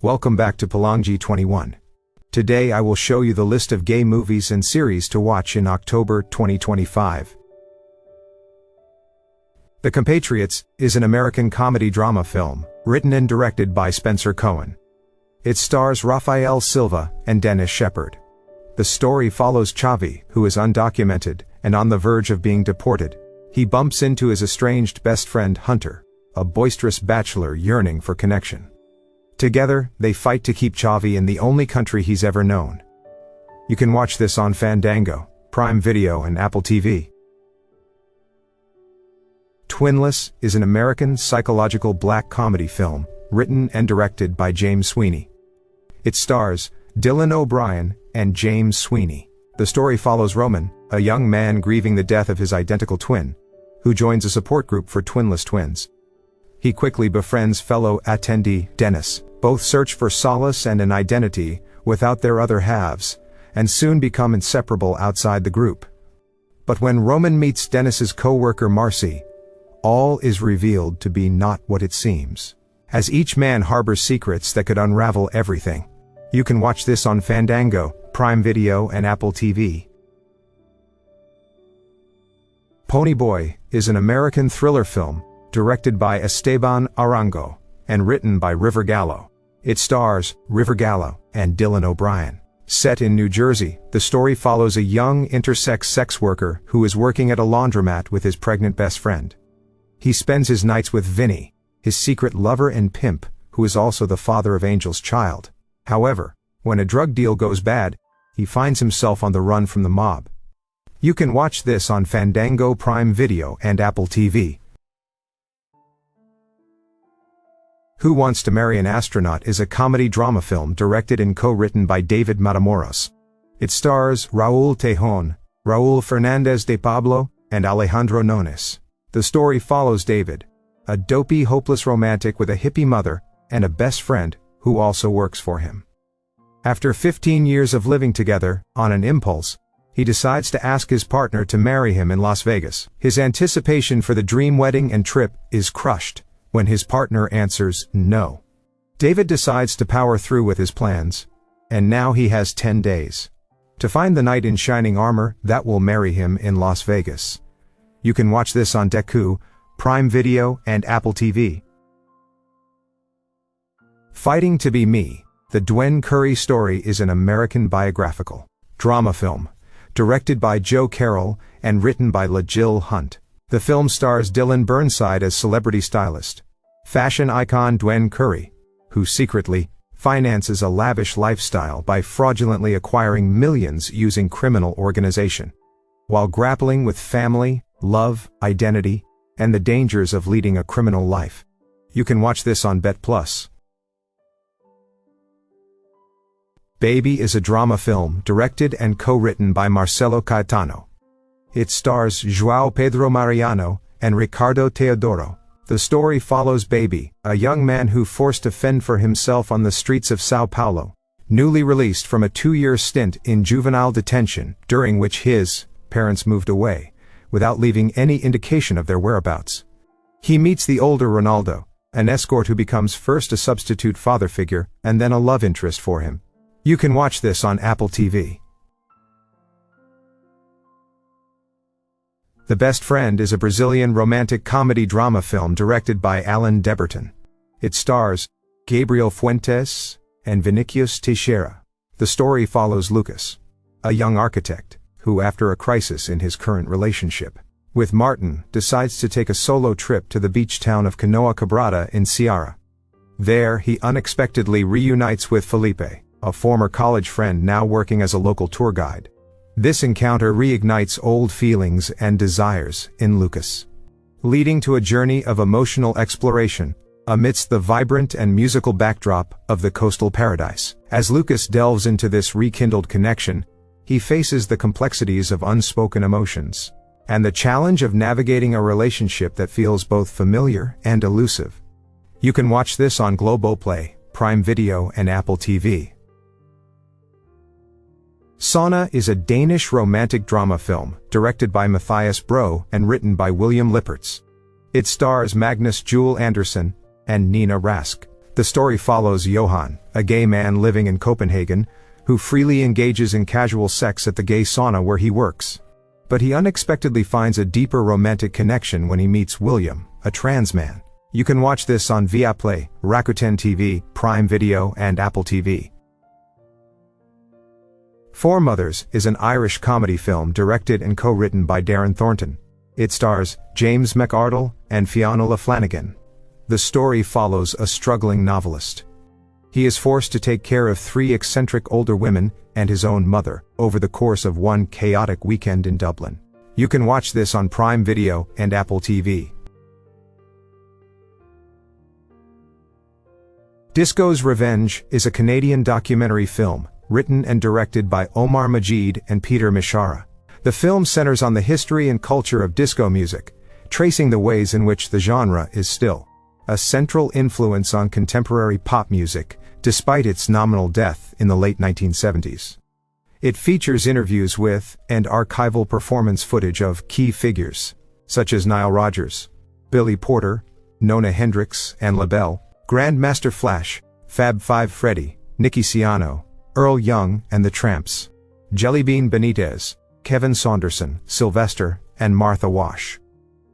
Welcome back to Pelangi 21. Today I will show you the list of gay movies and series to watch in October 2025. The Compatriots is an American comedy-drama film, written and directed by Spencer Cohen. It stars Rafael Silva and Dennis Shepard. The story follows Chavi, who is undocumented and on the verge of being deported. He bumps into his estranged best friend Hunter, a boisterous bachelor yearning for connection. Together, they fight to keep Chavi in the only country he's ever known. You can watch this on Fandango, Prime Video and Apple TV. Twinless is an American psychological black comedy film, written and directed by James Sweeney. It stars Dylan O'Brien and James Sweeney. The story follows Roman, a young man grieving the death of his identical twin, who joins a support group for twinless twins. He quickly befriends fellow attendee Dennis. Both search for solace and an identity without their other halves, and soon become inseparable outside the group. But when Roman meets Dennis's co-worker Marcy, all is revealed to be not what it seems, as each man harbors secrets that could unravel everything. You can watch this on Fandango, Prime Video and Apple TV. Ponyboy is an American thriller film, directed by Esteban Arango, and written by River Gallo. It stars River Gallo and Dylan O'Brien. Set in New Jersey, the story follows a young intersex sex worker who is working at a laundromat with his pregnant best friend. He spends his nights with Vinny, his secret lover and pimp, who is also the father of Angel's child. However, when a drug deal goes bad, he finds himself on the run from the mob. You can watch this on Fandango, Prime Video and Apple TV. Who Wants to Marry an Astronaut is a comedy-drama film directed and co-written by David Matamoros. It stars Raúl Tejon, Raúl Fernández de Pablo, and Alejandro Nones. The story follows David, a dopey, hopeless romantic with a hippie mother and a best friend who also works for him. After 15 years of living together, on an impulse, he decides to ask his partner to marry him in Las Vegas. His anticipation for the dream wedding and trip is crushed when his partner answers no. David decides to power through with his plans, and now he has 10 days to find the knight in shining armor that will marry him in Las Vegas. You can watch this on Deku, Prime Video and Apple TV. Fighting to Be Me, the Dwen Curry story is an American biographical drama film, directed by Joe Carroll and written by LaJill Hunt. The film stars Dylan Burnside as celebrity stylist, fashion icon Dwen Curry, who secretly finances a lavish lifestyle by fraudulently acquiring millions using criminal organization, while grappling with family, love, identity, and the dangers of leading a criminal life. You can watch this on Bet Plus. Baby is a drama film directed and co-written by Marcelo Caetano. It stars João Pedro Mariano and Ricardo Teodoro. The story follows Baby, a young man who forced to fend for himself on the streets of Sao Paulo, newly released from a 2-year stint in juvenile detention, during which his parents moved away, without leaving any indication of their whereabouts. He meets the older Ronaldo, an escort who becomes first a substitute father figure and then a love interest for him. You can watch this on Apple TV. The Best Friend is a Brazilian romantic comedy-drama film directed by Alan Deberton. It stars Gabriel Fuentes and Vinicius Teixeira. The story follows Lucas, a young architect, who after a crisis in his current relationship with Martin decides to take a solo trip to the beach town of Canoa Quebrada in Ceará. There he unexpectedly reunites with Felipe, a former college friend now working as a local tour guide. This encounter reignites old feelings and desires in Lucas, leading to a journey of emotional exploration amidst the vibrant and musical backdrop of the coastal paradise. As Lucas delves into this rekindled connection, he faces the complexities of unspoken emotions and the challenge of navigating a relationship that feels both familiar and elusive. You can watch this on Globoplay, Prime Video and Apple TV. Sauna is a Danish romantic drama film, directed by Matthias Bro and written by William Lippertz. It stars Magnus Jule Andersen and Nina Rask. The story follows Johan, a gay man living in Copenhagen, who freely engages in casual sex at the gay sauna where he works. But he unexpectedly finds a deeper romantic connection when he meets William, a trans man. You can watch this on Viaplay, Rakuten TV, Prime Video, and Apple TV. Four Mothers is an Irish comedy film directed and co-written by Darren Thornton. It stars James McArdle and Fionnuala Flanagan. The story follows a struggling novelist. He is forced to take care of three eccentric older women and his own mother over the course of one chaotic weekend in Dublin. You can watch this on Prime Video and Apple TV. Disco's Revenge is a Canadian documentary film, written and directed by Omar Majid and Peter Mishara. The film centers on the history and culture of disco music, tracing the ways in which the genre is still a central influence on contemporary pop music, despite its nominal death in the late 1970s. It features interviews with, and archival performance footage of, key figures, such as Nile Rodgers, Billy Porter, Nona Hendrix and LaBelle, Grandmaster Flash, Fab Five Freddy, Nicky Siano, Earl Young and the Tramps, Jellybean Benitez, Kevin Saunderson, Sylvester, and Martha Wash.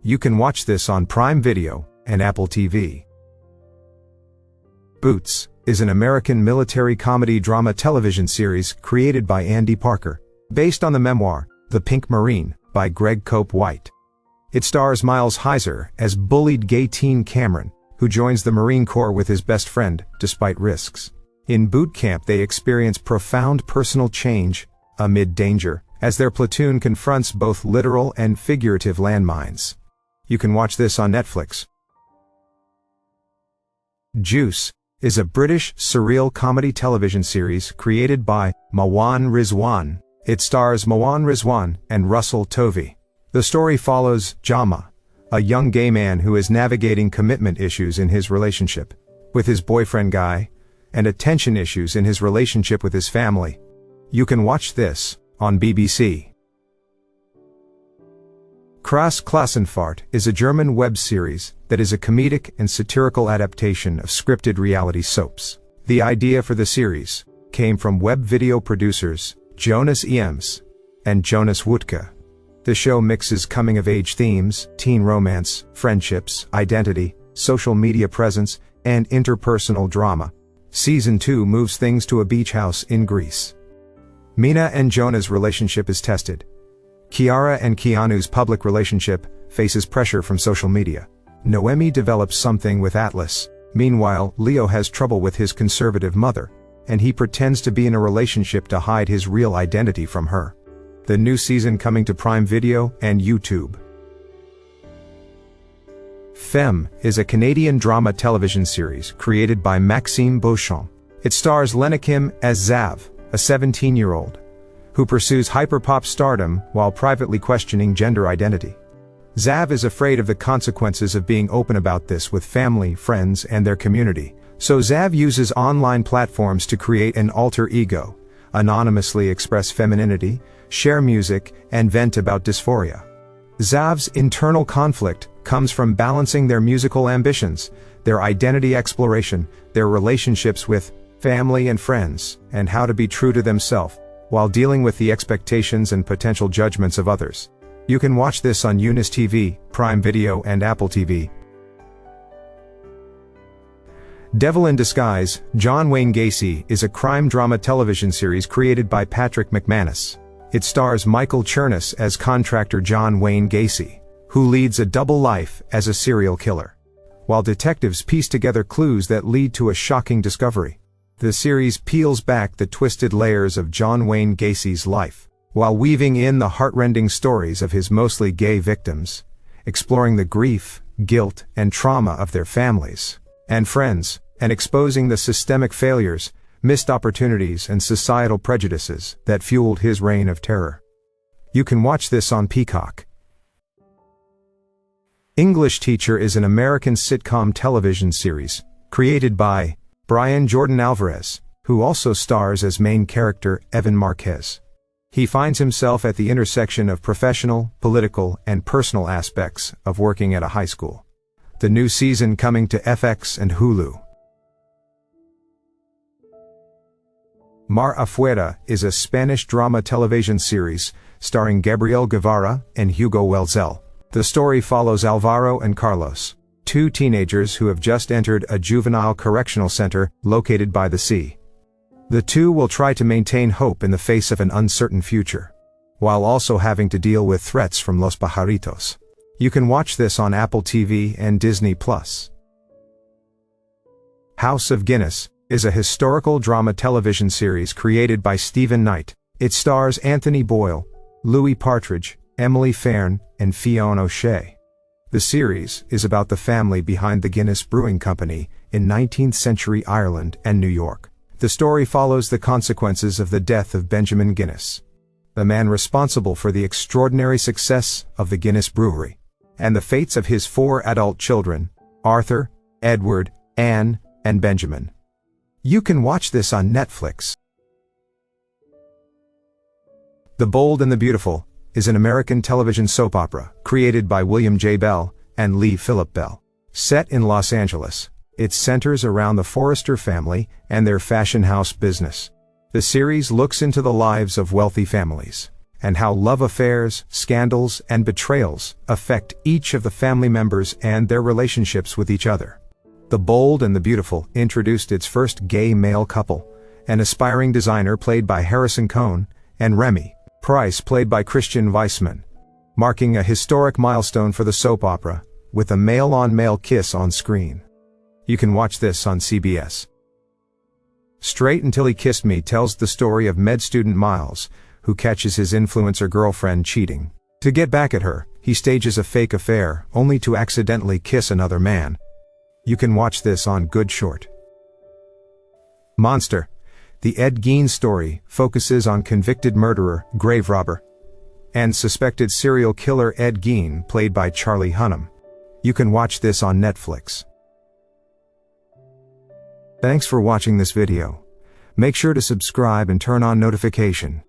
You can watch this on Prime Video and Apple TV. Boots is an American military comedy drama television series created by Andy Parker, based on the memoir, The Pink Marine, by Greg Cope White. It stars Miles Heiser as bullied gay teen Cameron, who joins the Marine Corps with his best friend, despite risks. In boot camp they experience profound personal change, amid danger, as their platoon confronts both literal and figurative landmines. You can watch this on Netflix. Juice is a British surreal comedy television series created by Mawaan Rizwan. It stars Mawaan Rizwan and Russell Tovey. The story follows Jama, a young gay man who is navigating commitment issues in his relationship with his boyfriend Guy, and attention issues in his relationship with his family. You can watch this on BBC. Krass Klassenfahrt is a German web series that is a comedic and satirical adaptation of scripted reality soaps. The idea for the series came from web video producers Jonas Eames and Jonas Wutke. The show mixes coming-of-age themes, teen romance, friendships, identity, social media presence, and interpersonal drama. Season 2 moves things to a beach house in Greece. Mina and Jonah's relationship is tested. Kiara and Keanu's public relationship faces pressure from social media. Noemi develops something with Atlas. Meanwhile, Leo has trouble with his conservative mother, and he pretends to be in a relationship to hide his real identity from her. The new season coming to Prime Video and YouTube. Femme is a Canadian drama television series created by Maxime Beauchamp. It stars Lena Kim as Zav, a 17-year-old, who pursues hyperpop stardom while privately questioning gender identity. Zav is afraid of the consequences of being open about this with family, friends, and their community, so Zav uses online platforms to create an alter ego, anonymously express femininity, share music, and vent about dysphoria. Zav's internal conflict comes from balancing their musical ambitions, their identity exploration, their relationships with family and friends, and how to be true to themselves, while dealing with the expectations and potential judgments of others. You can watch this on Eunice TV, Prime Video, and Apple TV. Devil in Disguise, John Wayne Gacy is a crime drama television series created by Patrick McManus. It stars Michael Chernus as contractor John Wayne Gacy, who leads a double life as a serial killer, while detectives piece together clues that lead to a shocking discovery. The series peels back the twisted layers of John Wayne Gacy's life, while weaving in the heartrending stories of his mostly gay victims, exploring the grief, guilt, and trauma of their families and friends, and exposing the systemic failures, missed opportunities, and societal prejudices that fueled his reign of terror. You can watch this on Peacock. English Teacher is an American sitcom television series created by Brian Jordan Alvarez, who also stars as main character Evan Marquez. He finds himself at the intersection of professional, political, and personal aspects of working at a high school. The new season coming to FX and Hulu. Mar Afuera is a Spanish drama television series starring Gabriel Guevara and Hugo Welzel. The story follows Alvaro and Carlos, two teenagers who have just entered a juvenile correctional center located by the sea. The two will try to maintain hope in the face of an uncertain future, while also having to deal with threats from Los Pajaritos. You can watch this on Apple TV and Disney+. House of Guinness is a historical drama television series created by Stephen Knight. It stars Anthony Boyle, Louis Partridge, Emily Fairn, and Fionn O'Shea. The series is about the family behind the Guinness Brewing Company in 19th century Ireland and New York. The story follows the consequences of the death of Benjamin Guinness, the man responsible for the extraordinary success of the Guinness Brewery, and the fates of his 4 adult children, Arthur, Edward, Anne, and Benjamin. You can watch this on Netflix. The Bold and the Beautiful is an American television soap opera created by William J. Bell and Lee Phillip Bell. Set in Los Angeles, it centers around the Forrester family and their fashion house business. The series looks into the lives of wealthy families and how love affairs, scandals, and betrayals affect each of the family members and their relationships with each other. The Bold and the Beautiful introduced its first gay male couple, an aspiring designer played by Harrison Cohn, and Remy Price played by Christian Weissman, marking a historic milestone for the soap opera, with a male-on-male kiss on screen. You can watch this on CBS. Straight Until He Kissed Me tells the story of med student Miles, who catches his influencer girlfriend cheating. To get back at her, he stages a fake affair, only to accidentally kiss another man. You can watch this on Good Short. Monster, the Ed Gein story, focuses on convicted murderer, grave robber, and suspected serial killer Ed Gein, played by Charlie Hunnam. You can watch this on Netflix. Thanks for watching this video. Make sure to subscribe and turn on notification.